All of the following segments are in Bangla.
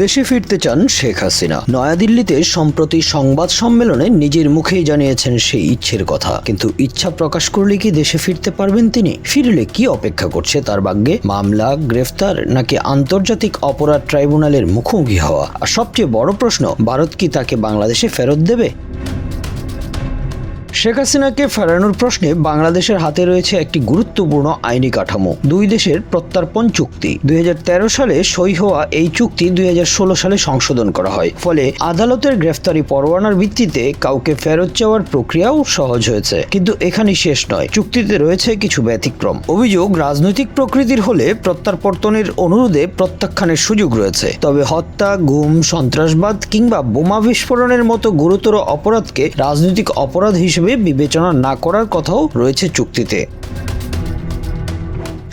দেশে ফিরতে চান শেখ হাসিনা। নয়াদিল্লিতে সম্প্রতি সংবাদ সম্মেলনে নিজের মুখেই জানিয়েছেন সেই ইচ্ছের কথা, কিন্তু ইচ্ছা প্রকাশ করলে কি দেশে ফিরতে পারবেন তিনি? ফিরলে কি অপেক্ষা করছে তার ভাগ্যে? মামলা, গ্রেফতার নাকি আন্তর্জাতিক অপরাধ ট্রাইব্যুনালের মুখোমুখি হওয়া? আর সবচেয়ে বড় প্রশ্ন, ভারত কি তাকে বাংলাদেশে ফেরত দেবে? শেখ হাসিনাকে ফেরানোর প্রশ্নে বাংলাদেশের হাতে রয়েছে একটি গুরুত্বপূর্ণ আইনি কাঠামো, দুই দেশের প্রত্যর্পণ চুক্তি। 2013 সালে সই হওয়া এই চুক্তি 2016 সালে সংশোধন করা হয়, ফলে আদালতের গ্রেফতারি পরোয়ানার ভিত্তিতে কাউকে ফেরত চাওয়ার প্রক্রিয়াও সহজ হয়েছে। কিন্তু এখানেই শেষ নয়, চুক্তিতে রয়েছে কিছু ব্যতিক্রম। অভিযোগ রাজনৈতিক প্রকৃতির হলে প্রত্যার্পণের অনুরোধে প্রত্যাখ্যানের সুযোগ রয়েছে, তবে হত্যা, গুম, সন্ত্রাসবাদ কিংবা বোমা বিস্ফোরণের মতো গুরুতর অপরাধকে রাজনৈতিক অপরাধ হিসেবে বিবেচনা না করার কথাও রয়েছে চুক্তিতে।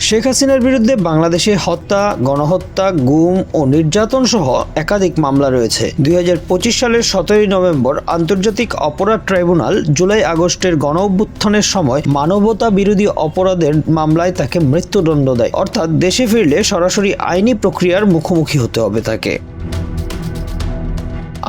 শেখ হাসিনার বিরুদ্ধে বাংলাদেশে হত্যা, গণহত্যা, গুম ও নির্যাতন সহ একাধিক মামলা রয়েছে। 2025 সালের 17 নভেম্বর আন্তর্জাতিক অপরাধ ট্রাইব্যুনাল জুলাই আগস্টের গণঅভ্যুত্থানের সময় মানবতা বিরোধী অপরাধের মামলায় তাকে মৃত্যুদণ্ড দেয়, অর্থাৎ দেশে ফিরলে সরাসরি আইনি প্রক্রিয়ার মুখোমুখি হতে হবে তাকে।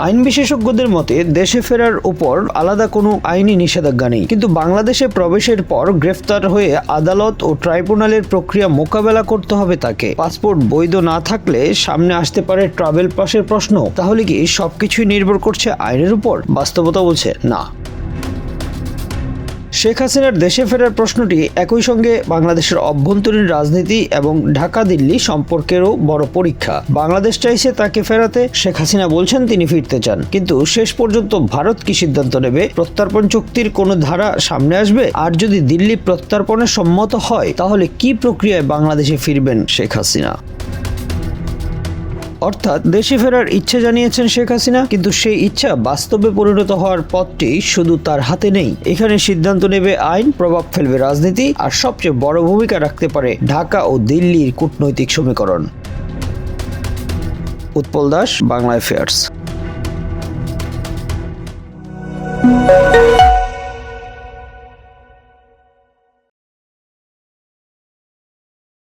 আইন বিশেষজ্ঞদের মতে দেশে ফেরার উপর আলাদা কোনো আইনি নিষেধাজ্ঞা নেই, কিন্তু বাংলাদেশে প্রবেশের পর গ্রেফতার হয়ে আদালত ও ট্রাইব্যুনালের প্রক্রিয়া মোকাবেলা করতে হবে তাকে। পাসপোর্ট বৈধ না থাকলে সামনে আসতে পারে ট্রাভেল পাসের প্রশ্ন। তাহলে কি সবকিছুই নির্ভর করছে আইনের উপর? বাস্তবতা বলছে না। শেখ হাসিনার দেশে ফেরার প্রশ্নটি একই সঙ্গে বাংলাদেশের অভ্যন্তরীণ রাজনীতি এবং ঢাকা-দিল্লি সম্পর্কেরও বড় পরীক্ষা। বাংলাদেশ চাইছে তাকে ফেরাতে, শেখ হাসিনা বলছেন তিনি ফিরতে চান, কিন্তু শেষ পর্যন্ত ভারত কি সিদ্ধান্ত নেবে? প্রত্যর্পণ চুক্তির কোনো ধারা সামনে আসবে? আর যদি দিল্লি প্রত্যর্পণে সম্মত হয়, তাহলে কি প্রক্রিয়ায় বাংলাদেশে ফিরবেন শেখ হাসিনা? অর্থাৎ দেশে ফেরার ইচ্ছে জানিয়েছেন শেখ হাসিনা, কিন্তু সেই ইচ্ছা বাস্তবে পরিণত হওয়ার পথটি শুধু তার হাতে নেই। এখানে সিদ্ধান্ত নেবে আইন, প্রভাব ফেলবে রাজনীতি, আর সবচেয়ে বড় ভূমিকা রাখতে পারে ঢাকা ও দিল্লির কূটনৈতিক সমীকরণ। উৎপল দাস, বাংলা অ্যাফেয়ার্স।